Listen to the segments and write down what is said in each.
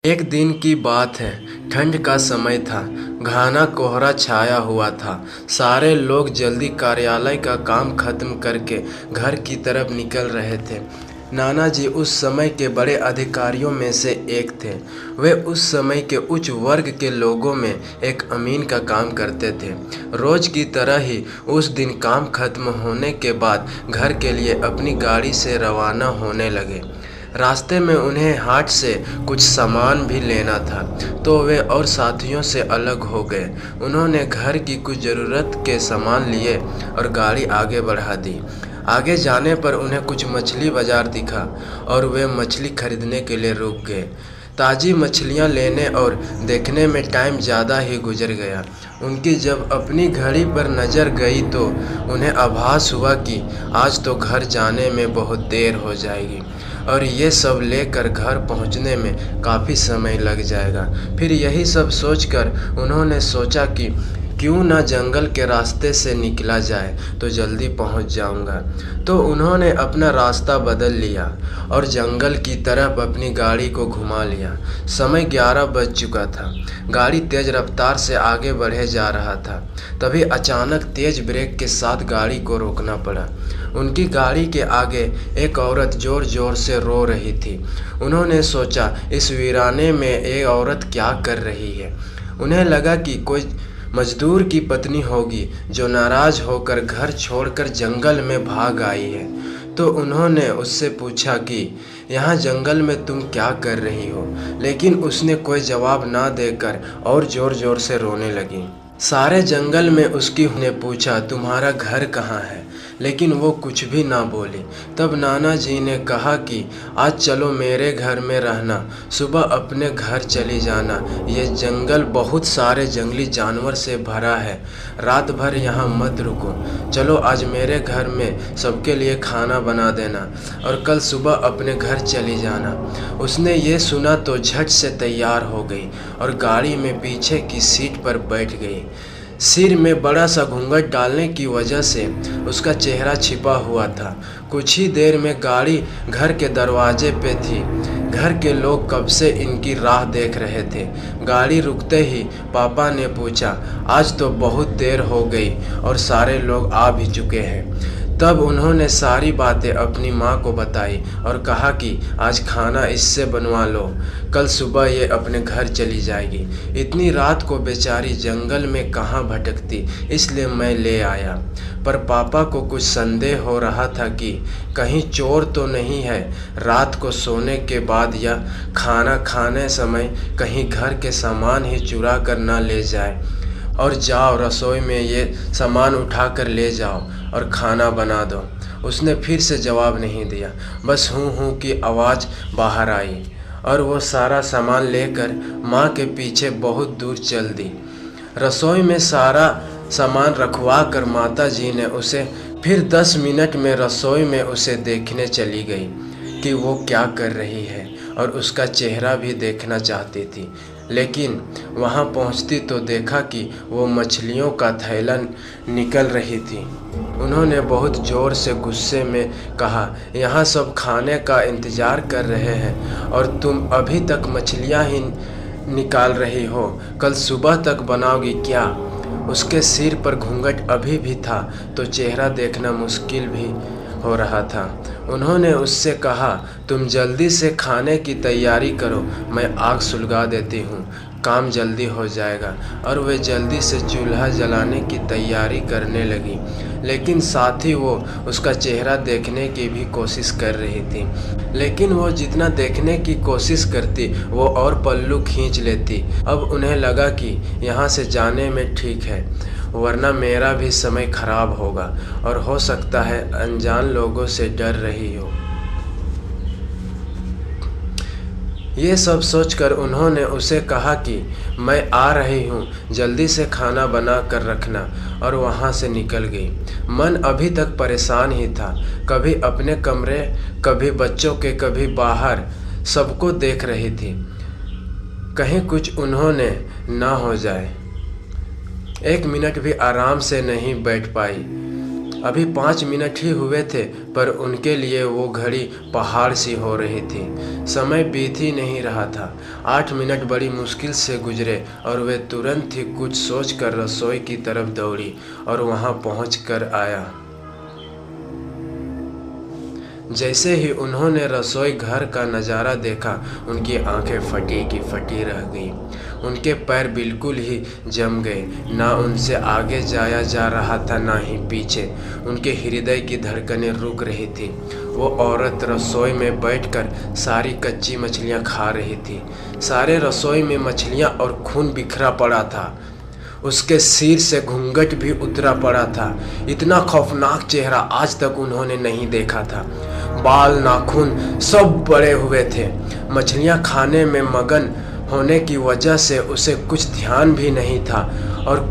एक दिन की बात है। ठंड का समय था। घना कोहरा छाया हुआ था। सारे लोग जल्दी कार्यालय का काम खत्म करके घर की तरफ निकल रहे थे। नाना जी उस समय के बड़े अधिकारियों में से एक थे। वे उस समय के उच्च वर्ग के लोगों में एक अमीन का काम करते थे। रोज की तरह ही उस दिन काम खत्म होने के बाद घर के लिए अपनी गाड़ी से रवाना होने लगे। रास्ते में उन्हें हाट से कुछ सामान भी लेना था, तो वे और साथियों से अलग हो गए। उन्होंने घर की कुछ ज़रूरत के सामान लिए और गाड़ी आगे बढ़ा दी। आगे जाने पर उन्हें कुछ मछली बाज़ार दिखा और वे मछली खरीदने के लिए रुक गए। ताज़ी मछलियाँ लेने और देखने में टाइम ज़्यादा ही गुजर गया। उनकी जब अपनी घड़ी पर नज़र गई तो उन्हें आभास हुआ कि आज तो घर जाने में बहुत देर हो जाएगी और ये सब लेकर घर पहुंचने में काफ़ी समय लग जाएगा। फिर यही सब सोचकर उन्होंने सोचा कि क्यों ना जंगल के रास्ते से निकला जाए तो जल्दी पहुंच जाऊंगा। तो उन्होंने अपना रास्ता बदल लिया और जंगल की तरफ अपनी गाड़ी को घुमा लिया। समय 11 बज चुका था। गाड़ी तेज़ रफ्तार से आगे बढ़े जा रहा था। तभी अचानक तेज़ ब्रेक के साथ गाड़ी को रोकना पड़ा। उनकी गाड़ी के आगे एक औरत ज़ोर ज़ोर से रो रही थी। उन्होंने सोचा, इस वीराने में ये औरत क्या कर रही है। उन्हें लगा कि कोई मजदूर की पत्नी होगी जो नाराज़ होकर घर छोड़कर जंगल में भाग आई है। तो उन्होंने उससे पूछा कि यहाँ जंगल में तुम क्या कर रही हो, लेकिन उसने कोई जवाब ना देकर और ज़ोर ज़ोर से रोने लगी। सारे जंगल में उसकी ने पूछा, तुम्हारा घर कहाँ है, लेकिन वो कुछ भी ना बोली। तब नाना जी ने कहा कि आज चलो मेरे घर में रहना, सुबह अपने घर चली जाना। ये जंगल बहुत सारे जंगली जानवर से भरा है, रात भर यहाँ मत रुको। चलो आज मेरे घर में सबके लिए खाना बना देना और कल सुबह अपने घर चली जाना। उसने ये सुना तो झट से तैयार हो गई और गाड़ी में पीछे की सीट पर बैठ गई। सिर में बड़ा सा घूंघट डालने की वजह से उसका चेहरा छिपा हुआ था। कुछ ही देर में गाड़ी घर के दरवाजे पे थी। घर के लोग कब से इनकी राह देख रहे थे। गाड़ी रुकते ही पापा ने पूछा, आज तो बहुत देर हो गई और सारे लोग आ भी चुके हैं। तब उन्होंने सारी बातें अपनी माँ को बताई और कहा कि आज खाना इससे बनवा लो, कल सुबह ये अपने घर चली जाएगी। इतनी रात को बेचारी जंगल में कहाँ भटकती, इसलिए मैं ले आया। पर पापा को कुछ संदेह हो रहा था कि कहीं चोर तो नहीं है, रात को सोने के बाद या खाना खाने समय कहीं घर के सामान ही चुरा कर ना ले जाए। और जाओ रसोई में ये सामान उठा कर ले जाओ और खाना बना दो। उसने फिर से जवाब नहीं दिया, बस हूँ हूँ की आवाज़ बाहर आई और वो सारा सामान लेकर माँ के पीछे बहुत दूर चल दी। रसोई में सारा सामान रखवा कर माता जी ने उसे फिर 10 मिनट में रसोई में उसे देखने चली गई कि वो क्या कर रही है और उसका चेहरा भी देखना चाहती थी। लेकिन वहाँ पहुँचती तो देखा कि वो मछलियों का थैला निकल रही थी। उन्होंने बहुत ज़ोर से गुस्से में कहा, यहाँ सब खाने का इंतज़ार कर रहे हैं और तुम अभी तक मछलियाँ ही निकाल रही हो, कल सुबह तक बनाओगी क्या। उसके सिर पर घूंघट अभी भी था तो चेहरा देखना मुश्किल भी हो रहा था। उन्होंने उससे कहा, तुम जल्दी से खाने की तैयारी करो, मैं आग सुलगा देती हूँ, काम जल्दी हो जाएगा। और वे जल्दी से चूल्हा जलाने की तैयारी करने लगी, लेकिन साथ ही वो उसका चेहरा देखने की भी कोशिश कर रही थी। लेकिन वो जितना देखने की कोशिश करती वो और पल्लू खींच लेती। अब उन्हें लगा कि यहाँ से जाने में ठीक है, वरना मेरा भी समय खराब होगा और हो सकता है अनजान लोगों से डर रही हो। ये सब सोचकर उन्होंने उसे कहा कि मैं आ रही हूँ, जल्दी से खाना बना कर रखना, और वहाँ से निकल गई। मन अभी तक परेशान ही था, कभी अपने कमरे, कभी बच्चों के, कभी बाहर, सबको देख रही थी, कहीं कुछ उन्होंने ना हो जाए। 1 मिनट भी आराम से नहीं बैठ पाई। अभी 5 मिनट ही हुए थे, पर उनके लिए वो घड़ी पहाड़ सी हो रही थी। समय बीत ही नहीं रहा था। 8 मिनट बड़ी मुश्किल से गुजरे और वे तुरंत ही कुछ सोचकर रसोई की तरफ दौड़ी और वहां पहुंच कर आया। जैसे ही उन्होंने रसोई घर का नज़ारा देखा, उनकी आंखें फटी की फटी रह गईं। उनके पैर बिल्कुल ही जम गए। ना उनसे आगे जाया जा रहा था, ना ही पीछे। उनके हृदय की धड़कनें रुक रही थी। वो औरत रसोई में बैठकर सारी कच्ची मछलियाँ खा रही थी। सारे रसोई में मछलियाँ और खून बिखरा पड़ा था। उसके सिर से घूंघट भी उतरा पड़ा था। इतना खौफनाक चेहरा आज तक उन्होंने नहीं देखा था। बाल, नाखून सब बड़े हुए थे। मछलियाँ खाने में मगन होने की वजह से उसे कुछ ध्यान भी नहीं था और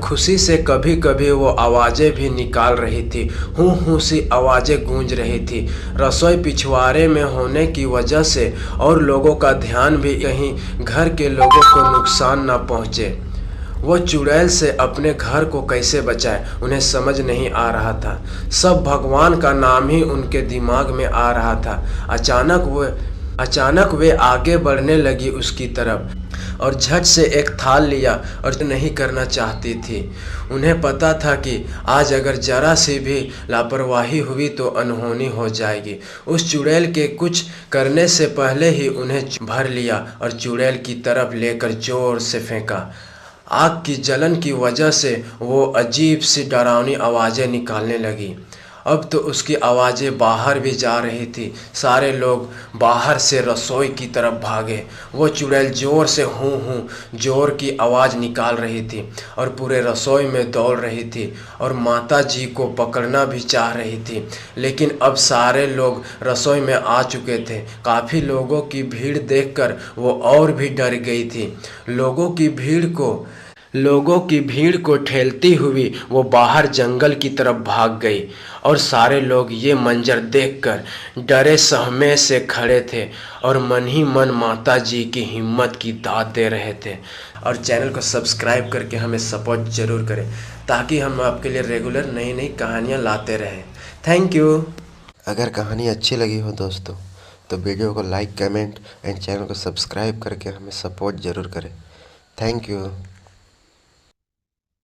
खुशी से कभी कभी वो आवाज़ें भी निकाल रही थी। हूँ हूँ सी आवाज़ें गूंज रही थी। रसोई पिछवाड़े में होने की वजह से और लोगों का ध्यान भी कहीं घर के लोगों को नुकसान न पहुँचे। वो चुड़ैल से अपने घर को कैसे बचाए, उन्हें समझ नहीं आ रहा था। सब भगवान का नाम ही उनके दिमाग में आ रहा था। अचानक वे आगे बढ़ने लगी उसकी तरफ और झट से एक थाल लिया और नहीं करना चाहती थी। उन्हें पता था कि आज अगर जरा सी भी लापरवाही हुई तो अनहोनी हो जाएगी। उस चुड़ैल के कुछ करने से पहले ही उन्हें भर लिया और चुड़ैल की तरफ लेकर जोर से फेंका। आग की जलन की वजह से वो अजीब सी डरावनी आवाज़ें निकालने लगी। अब तो उसकी आवाज़ें बाहर भी जा रही थी। सारे लोग बाहर से रसोई की तरफ भागे। वो चुड़ैल ज़ोर से हूँ हूँ ज़ोर की आवाज़ निकाल रही थी और पूरे रसोई में दौड़ रही थी और माता जी को पकड़ना भी चाह रही थी। लेकिन अब सारे लोग रसोई में आ चुके थे। काफ़ी लोगों की भीड़ देखकर वो और भी डर गई थी। लोगों की भीड़ को ठेलती हुई वो बाहर जंगल की तरफ भाग गई और सारे लोग ये मंजर देखकर डरे सहमे से खड़े थे और मन ही मन माता जी की हिम्मत की दाद दे रहे थे। और चैनल को सब्सक्राइब करके हमें सपोर्ट ज़रूर करें ताकि हम आपके लिए रेगुलर नई नई कहानियाँ लाते रहें। Thank you. अगर कहानी अच्छी लगी हो दोस्तों तो वीडियो को लाइक, कमेंट एंड चैनल को सब्सक्राइब करके हमें सपोर्ट ज़रूर करें। Thank you.